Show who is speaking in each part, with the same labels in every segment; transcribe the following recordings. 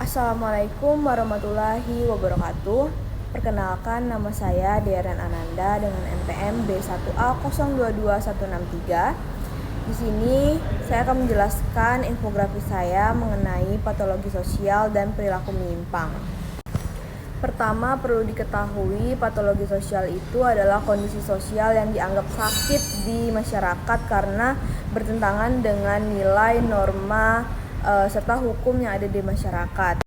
Speaker 1: Assalamualaikum warahmatullahi wabarakatuh. Perkenalkan, nama saya Deren Ananda dengan NPM B1A022163. Di sini saya akan menjelaskan infografis saya mengenai patologi sosial dan perilaku menyimpang. Pertama, perlu diketahui patologi sosial itu adalah kondisi sosial yang dianggap sakit di masyarakat karena bertentangan dengan nilai, norma, serta hukum yang ada di masyarakat.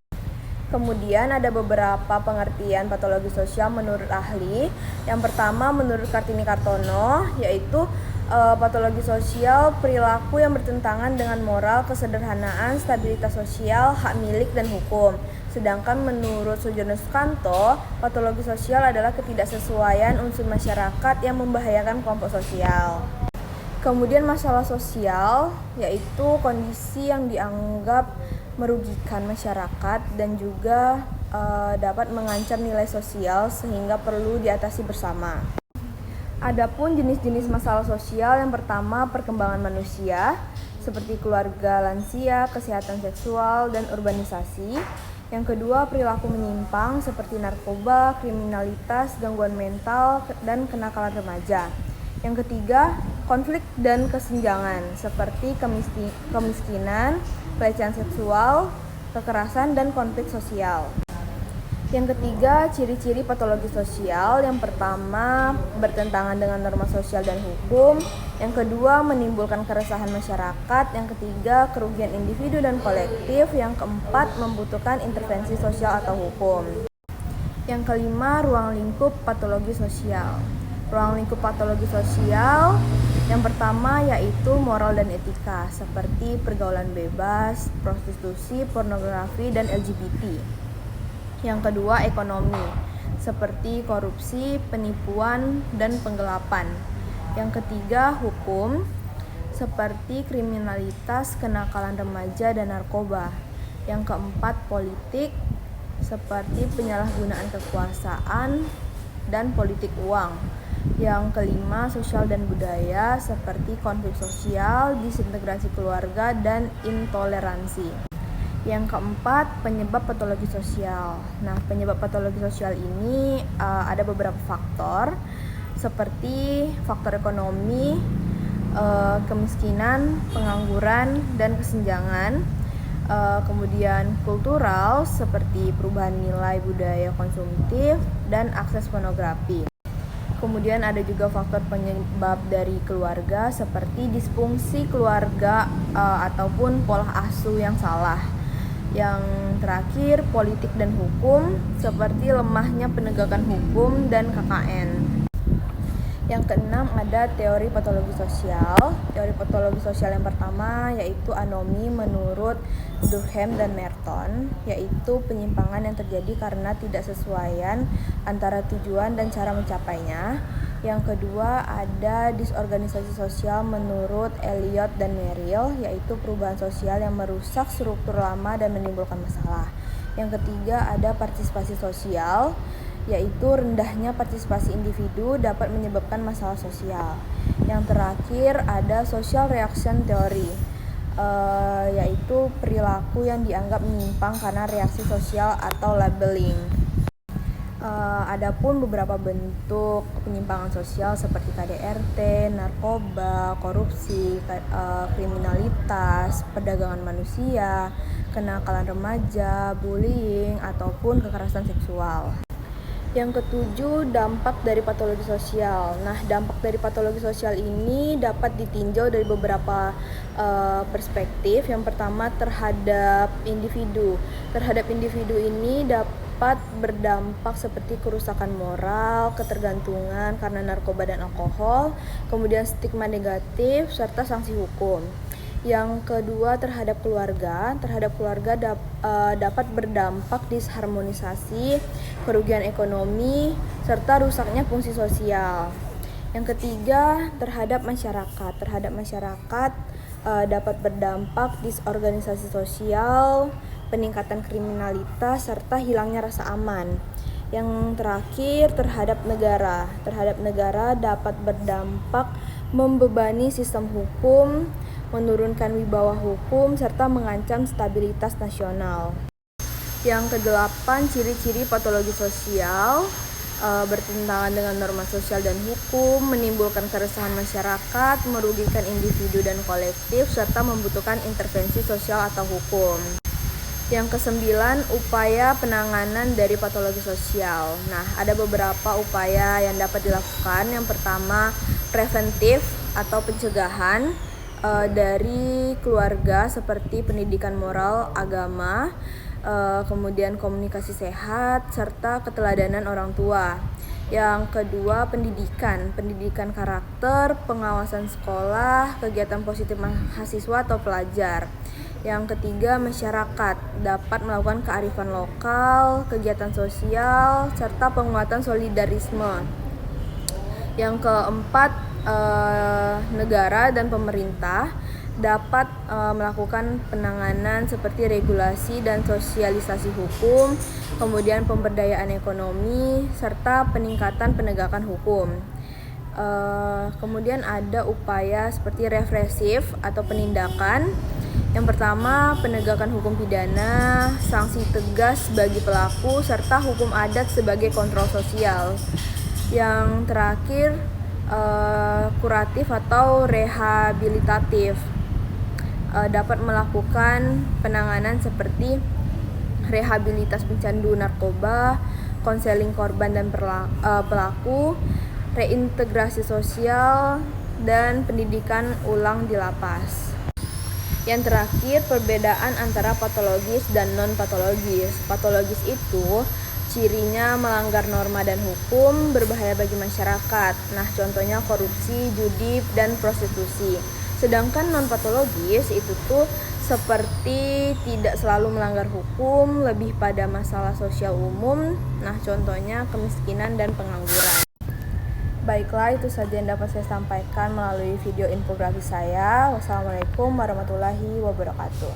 Speaker 1: Kemudian ada beberapa pengertian patologi sosial menurut ahli. Yang pertama menurut Kartini Kartono, yaitu patologi sosial perilaku yang bertentangan dengan moral, kesederhanaan, stabilitas sosial, hak milik, dan hukum. Sedangkan menurut Sujono Sukanto, patologi sosial adalah ketidaksesuaian unsur masyarakat yang membahayakan kelompok sosial. Kemudian masalah sosial, yaitu kondisi yang dianggap merugikan masyarakat dan juga dapat mengancam nilai sosial sehingga perlu diatasi bersama. Adapun jenis-jenis masalah sosial, yang pertama perkembangan manusia seperti keluarga, lansia, kesehatan seksual, dan urbanisasi. Yang kedua perilaku menyimpang seperti narkoba, kriminalitas, gangguan mental, dan kenakalan remaja. Yang ketiga, konflik dan kesenjangan seperti kemiskinan, pelecehan seksual, kekerasan, dan konflik sosial. Yang ketiga, ciri-ciri patologi sosial. Yang pertama, bertentangan dengan norma sosial dan hukum. Yang kedua, menimbulkan keresahan masyarakat. Yang ketiga, kerugian individu dan kolektif. Yang keempat, membutuhkan intervensi sosial atau hukum. Yang kelima, ruang lingkup patologi sosial. Ruang lingkup patologi sosial yang pertama yaitu moral dan etika seperti pergaulan bebas, prostitusi, pornografi, dan LGBT. Yang kedua ekonomi seperti korupsi, penipuan, dan penggelapan. Yang ketiga hukum seperti kriminalitas, kenakalan remaja, dan narkoba. Yang keempat politik seperti penyalahgunaan kekuasaan dan politik uang. Yang kelima sosial dan budaya seperti konflik sosial, disintegrasi keluarga, dan intoleransi. Yang keempat penyebab patologi sosial. Nah, penyebab patologi sosial ini ada beberapa faktor seperti faktor ekonomi, kemiskinan, pengangguran, dan kesenjangan. Kemudian kultural seperti perubahan nilai budaya konsumtif dan akses pornografi. Kemudian ada juga faktor penyebab dari keluarga seperti disfungsi keluarga ataupun pola asuh yang salah. Yang terakhir politik dan hukum seperti lemahnya penegakan hukum dan KKN. Yang keenam ada teori patologi sosial. Teori patologi sosial yang pertama yaitu anomi menurut Durkheim dan Merton, yaitu penyimpangan yang terjadi karena tidak sesuaian antara tujuan dan cara mencapainya. Yang kedua ada disorganisasi sosial menurut Eliot dan Merrill, yaitu perubahan sosial yang merusak struktur lama dan menimbulkan masalah. Yang ketiga ada partisipasi sosial, yaitu rendahnya partisipasi individu dapat menyebabkan masalah sosial. Yang terakhir ada social reaction theory, yaitu perilaku yang dianggap menyimpang karena reaksi sosial atau labeling. Adapun beberapa bentuk penyimpangan sosial seperti KDRT, narkoba, korupsi, kriminalitas, perdagangan manusia, kenakalan remaja, bullying, ataupun kekerasan seksual. Yang ketujuh, dampak dari patologi sosial. Nah, dampak dari patologi sosial ini dapat ditinjau dari beberapa perspektif. Yang pertama terhadap individu. Terhadap individu ini dapat berdampak seperti kerusakan moral, ketergantungan karena narkoba dan alkohol, kemudian stigma negatif, serta sanksi hukum. Yang kedua terhadap keluarga. Terhadap keluarga dapat berdampak disharmonisasi, kerugian ekonomi, serta rusaknya fungsi sosial. Yang ketiga terhadap masyarakat. Terhadap masyarakat dapat berdampak disorganisasi sosial, peningkatan kriminalitas, serta hilangnya rasa aman. Yang terakhir terhadap negara. Terhadap negara dapat berdampak membebani sistem hukum, menurunkan wibawa hukum, serta mengancam stabilitas nasional. Yang kedelapan, ciri-ciri patologi sosial bertentangan dengan norma sosial dan hukum, menimbulkan keresahan masyarakat, merugikan individu dan kolektif, serta membutuhkan intervensi sosial atau hukum. Yang kesembilan, upaya penanganan dari patologi sosial. Nah, ada beberapa upaya yang dapat dilakukan. Yang pertama, preventif atau pencegahan dari keluarga seperti pendidikan moral, agama, kemudian komunikasi sehat, serta keteladanan orang tua. Yang kedua, pendidikan karakter, pengawasan sekolah, kegiatan positif mahasiswa atau pelajar. Yang ketiga, masyarakat dapat melakukan kearifan lokal, kegiatan sosial, serta penguatan solidarisme. Yang keempat, negara dan pemerintah dapat melakukan penanganan seperti regulasi dan sosialisasi hukum, kemudian pemberdayaan ekonomi, serta peningkatan penegakan hukum. Kemudian ada upaya seperti represif atau penindakan. Yang pertama, penegakan hukum pidana, sanksi tegas bagi pelaku, serta hukum adat sebagai kontrol sosial. Yang terakhir, kuratif atau rehabilitatif, dapat melakukan penanganan seperti rehabilitas pecandu narkoba, konseling korban dan pelaku, reintegrasi sosial, dan pendidikan ulang di lapas. Yang terakhir, perbedaan antara patologis dan non-patologis. Patologis itu cirinya melanggar norma dan hukum, berbahaya bagi masyarakat. Nah, contohnya korupsi, judi, dan prostitusi. Sedangkan non-patologis itu tuh seperti tidak selalu melanggar hukum, lebih pada masalah sosial umum. Nah, contohnya kemiskinan dan pengangguran. Baiklah, itu saja yang dapat saya sampaikan melalui video infografis saya. Wassalamualaikum warahmatullahi wabarakatuh.